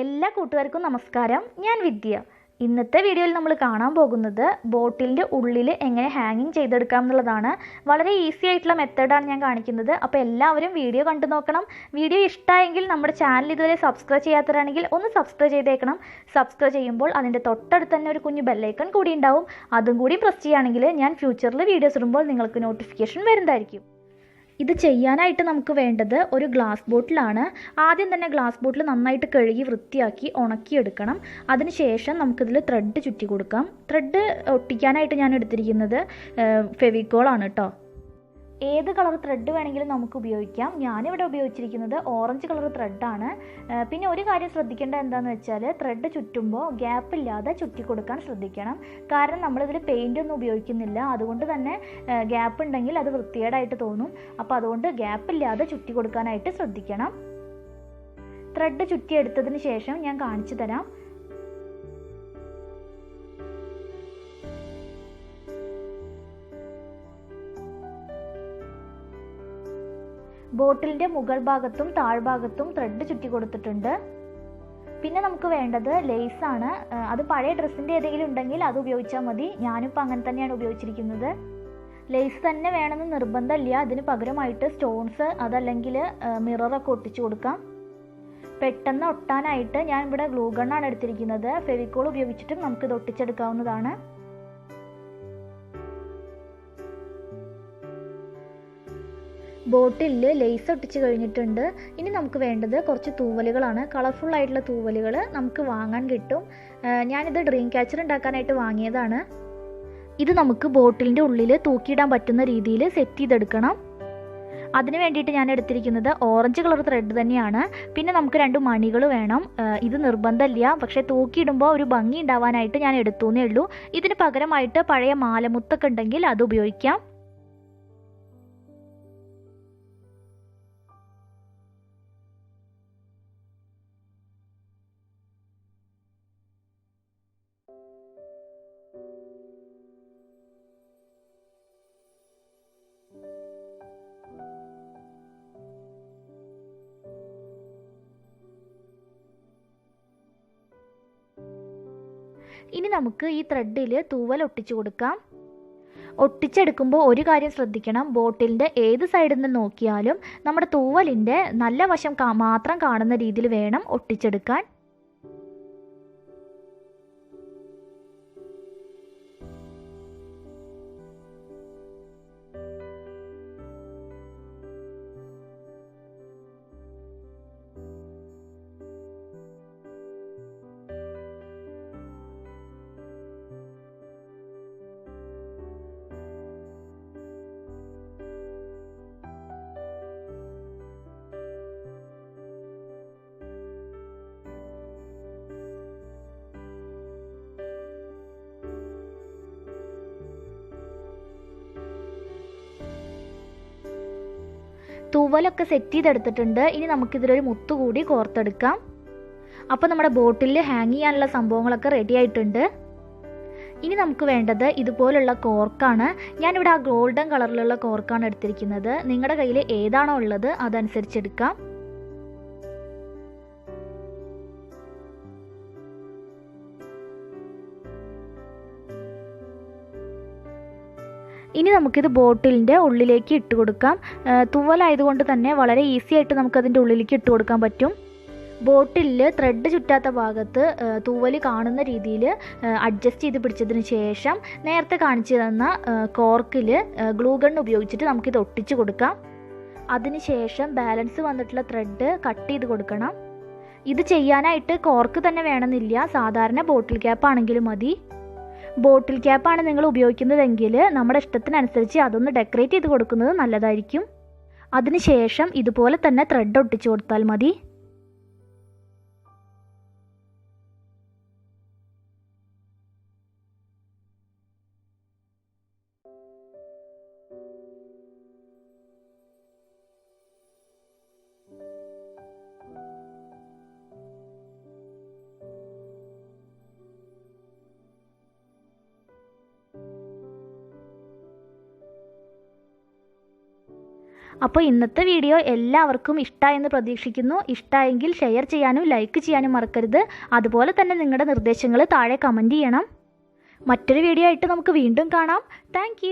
എല്ലാ കൂട്ടുകാർക്കും നമസ്കാരം. ഞാൻ വിദ്യ. ഇന്നത്തെ വീഡിയോയിൽ നമ്മൾ കാണാൻ പോകുന്നത് ബോട്ടിലിൻ്റെ ഉള്ളിൽ എങ്ങനെ ഹാങ്ങിങ് ചെയ്തെടുക്കാം എന്നുള്ളതാണ്. വളരെ ഈസി ആയിട്ടുള്ള മെത്തേഡാണ് ഞാൻ കാണിക്കുന്നത്. അപ്പോൾ എല്ലാവരും വീഡിയോ കണ്ടു നോക്കണം. വീഡിയോ ഇഷ്ടമായെങ്കിൽ നമ്മുടെ ചാനൽ ഇതുവരെ സബ്സ്ക്രൈബ് ചെയ്യാത്തവരാണെങ്കിൽ ഒന്ന് സബ്സ്ക്രൈബ് ചെയ്തേക്കണം. സബ്സ്ക്രൈബ് ചെയ്യുമ്പോൾ അതിൻ്റെ തൊട്ടടുത്ത് തന്നെ ഒരു കുഞ്ഞു ബെല്ലൈക്കൺ കൂടി ഉണ്ടാവും. അതും കൂടി പ്രസ് ചെയ്യുകയാണെങ്കിൽ ഞാൻ ഫ്യൂച്ചറിൽ വീഡിയോസ് ഇടുമ്പോൾ നിങ്ങൾക്ക് നോട്ടിഫിക്കേഷൻ വരുന്നതായിരിക്കും. ഇത് ചെയ്യാനായിട്ട് നമുക്ക് വേണ്ടത് ഒരു ഗ്ലാസ് ബോട്ടിലാണ്. ആദ്യം തന്നെ ഗ്ലാസ് ബോട്ടിൽ നന്നായിട്ട് കഴുകി വൃത്തിയാക്കി ഉണക്കിയെടുക്കണം. അതിനുശേഷം നമുക്കിതിൽ ത്രെഡ് ചുറ്റി കൊടുക്കാം. ത്രെഡ് ഒട്ടിക്കാനായിട്ട് ഞാൻ എടുത്തിരിക്കുന്നത് ഫെവിക്കോളാണ് കേട്ടോ. ഏത് കളർ ത്രെഡ് വേണമെങ്കിലും നമുക്ക് ഉപയോഗിക്കാം. ഞാനിവിടെ ഉപയോഗിച്ചിരിക്കുന്നത് ഓറഞ്ച് കളർ ത്രെഡാണ്. പിന്നെ ഒരു കാര്യം ശ്രദ്ധിക്കേണ്ട എന്താണെന്ന് വെച്ചാൽ ത്രെഡ് ചുറ്റുമ്പോൾ ഗ്യാപ്പില്ലാതെ ചുറ്റി കൊടുക്കാൻ ശ്രദ്ധിക്കണം. കാരണം നമ്മളിതിൽ പെയിൻ്റ് ഒന്നും ഉപയോഗിക്കുന്നില്ല. അതുകൊണ്ട് തന്നെ ഗ്യാപ്പ് ഉണ്ടെങ്കിൽ അത് വൃത്തികേടായിട്ട് തോന്നും. അപ്പോൾ അതുകൊണ്ട് ഗ്യാപ്പില്ലാതെ ചുറ്റി കൊടുക്കാനായിട്ട് ശ്രദ്ധിക്കണം. ത്രെഡ് ചുറ്റിയെടുത്തതിന് ശേഷം ഞാൻ കാണിച്ചു തരാം. ബോട്ടിലിൻ്റെ മുകൾ ഭാഗത്തും താഴ്ഭാഗത്തും ത്രെഡ് ചുറ്റി കൊടുത്തിട്ടുണ്ട്. പിന്നെ നമുക്ക് വേണ്ടത് ലേസാണ്. അത് പഴയ ഡ്രസ്സിൻ്റെ ഏതെങ്കിലും ഉണ്ടെങ്കിൽ അത് ഉപയോഗിച്ചാൽ മതി. ഞാനിപ്പോൾ അങ്ങനെ തന്നെയാണ് ഉപയോഗിച്ചിരിക്കുന്നത്. ലേസ് തന്നെ വേണമെന്ന് നിർബന്ധമില്ല. അതിന് പകരമായിട്ട് സ്റ്റോൺസ് അതല്ലെങ്കിൽ മിററൊക്കെ ഒട്ടിച്ചു കൊടുക്കാം. പെട്ടെന്ന് ഒട്ടാനായിട്ട് ഞാൻ ഇവിടെ ഗ്ലൂ ഗണ്ണാണ് എടുത്തിരിക്കുന്നത്. ഫെവിക്കോൾ ഉപയോഗിച്ചിട്ടും നമുക്കിത് ഒട്ടിച്ചെടുക്കാവുന്നതാണ്. ബോട്ടിലിൽ ലേസ് ഒട്ടിച്ച് കഴിഞ്ഞിട്ടുണ്ട്. ഇനി നമുക്ക് വേണ്ടത് കുറച്ച് തൂവലുകളാണ്. കളർഫുൾ ആയിട്ടുള്ള തൂവലുകൾ നമുക്ക് വാങ്ങാൻ കിട്ടും. ഞാനിത് ഡ്രീം ക്യാച്ചർ ഉണ്ടാക്കാനായിട്ട് വാങ്ങിയതാണ്. ഇത് നമുക്ക് ബോട്ടിലിൻ്റെ ഉള്ളിൽ തൂക്കിയിടാൻ പറ്റുന്ന രീതിയിൽ സെറ്റ് ചെയ്തെടുക്കണം. അതിന് വേണ്ടിയിട്ട് ഞാൻ എടുത്തിരിക്കുന്നത് ഓറഞ്ച് കളർ ത്രെഡ് തന്നെയാണ്. പിന്നെ നമുക്ക് 2 മണികൾ വേണം. ഇത് നിർബന്ധമില്ല, പക്ഷേ തൂക്കിയിടുമ്പോൾ ഒരു ഭംഗി ഉണ്ടാവാനായിട്ട് ഞാൻ എടുത്തുവെന്നേ ഉള്ളൂ. ഇതിന് പകരമായിട്ട് പഴയ മാലമുത്തൊക്കെ ഉണ്ടെങ്കിൽ അത് ഉപയോഗിക്കാം. ഇനി നമുക്ക് ഈ ത്രെഡിൽ തൂവൽ ഒട്ടിച്ചു കൊടുക്കാം. ഒട്ടിച്ചെടുക്കുമ്പോൾ ഒരു കാര്യം ശ്രദ്ധിക്കണം. ബോട്ടിലിൻ്റെ ഏത് സൈഡിൽ നിന്ന് നോക്കിയാലും നമ്മുടെ തൂവലിൻ്റെ നല്ല വശം മാത്രം കാണുന്ന രീതിയിൽ വേണം ഒട്ടിച്ചെടുക്കാൻ. തൂവലൊക്കെ സെറ്റ് ചെയ്തെടുത്തിട്ടുണ്ട്. ഇനി നമുക്കിതിലൊരു മുത്തു കൂടി കോർത്തെടുക്കാം. അപ്പോൾ നമ്മുടെ ബോട്ടിലിൽ ഹാങ് ചെയ്യാനുള്ള സംഭവങ്ങളൊക്കെ റെഡി ആയിട്ടുണ്ട്. ഇനി നമുക്ക് വേണ്ടത് ഇതുപോലുള്ള കോർക്കാണ്. ഞാനിവിടെ ആ ഗോൾഡൻ കളറിലുള്ള കോർക്കാണ് എടുത്തിരിക്കുന്നത്. നിങ്ങളുടെ കയ്യിൽ ഏതാണോ ഉള്ളത് അതനുസരിച്ചെടുക്കാം. ഇനി നമുക്കിത് ബോട്ടിലിൻ്റെ ഉള്ളിലേക്ക് ഇട്ട് കൊടുക്കാം. തൂവലായതുകൊണ്ട് തന്നെ വളരെ ഈസി ആയിട്ട് നമുക്കതിൻ്റെ ഉള്ളിലേക്ക് ഇട്ട് കൊടുക്കാൻ പറ്റും. ബോട്ടിലിൽ ത്രെഡ് ചുറ്റാത്ത ഭാഗത്ത് തൂവൽ കാണുന്ന രീതിയിൽ അഡ്ജസ്റ്റ് ചെയ്ത് പിടിച്ചതിന് ശേഷം നേരത്തെ കാണിച്ചു തന്ന കോർക്കിൽ ഗ്ലൂ ഗൺ ഉപയോഗിച്ചിട്ട് നമുക്കിത് ഒട്ടിച്ച് കൊടുക്കാം. അതിനുശേഷം ബാലൻസ് വന്നിട്ടുള്ള ത്രെഡ് കട്ട് ചെയ്ത് കൊടുക്കണം. ഇത് ചെയ്യാനായിട്ട് കോർക്ക് തന്നെ വേണമെന്നില്ല. സാധാരണ ബോട്ടിൽ ക്യാപ്പ് ആണെങ്കിലും മതി. ബോട്ടിൽ ക്യാപ്പാണ് നിങ്ങൾ ഉപയോഗിക്കുന്നതെങ്കിൽ നമ്മുടെ ഇഷ്ടത്തിനനുസരിച്ച് അതൊന്ന് ഡെക്കറേറ്റ് ചെയ്ത് കൊടുക്കുന്നത് നല്ലതായിരിക്കും. അതിനുശേഷം ഇതുപോലെ തന്നെ ത്രെഡ് ഒട്ടിച്ചു കൊടുത്താൽ മതി. അപ്പോൾ ഇന്നത്തെ വീഡിയോ എല്ലാവർക്കും ഇഷ്ടമായെന്ന് പ്രതീക്ഷിക്കുന്നു. ഇഷ്ടമായെങ്കിൽ ഷെയർ ചെയ്യാനും ലൈക്ക് ചെയ്യാനും മറക്കരുത്. അതുപോലെ തന്നെ നിങ്ങളുടെ നിർദ്ദേശങ്ങൾ താഴെ കമൻറ്റ് ചെയ്യണം. മറ്റൊരു വീഡിയോ ആയിട്ട് നമുക്ക് വീണ്ടും കാണാം. താങ്ക്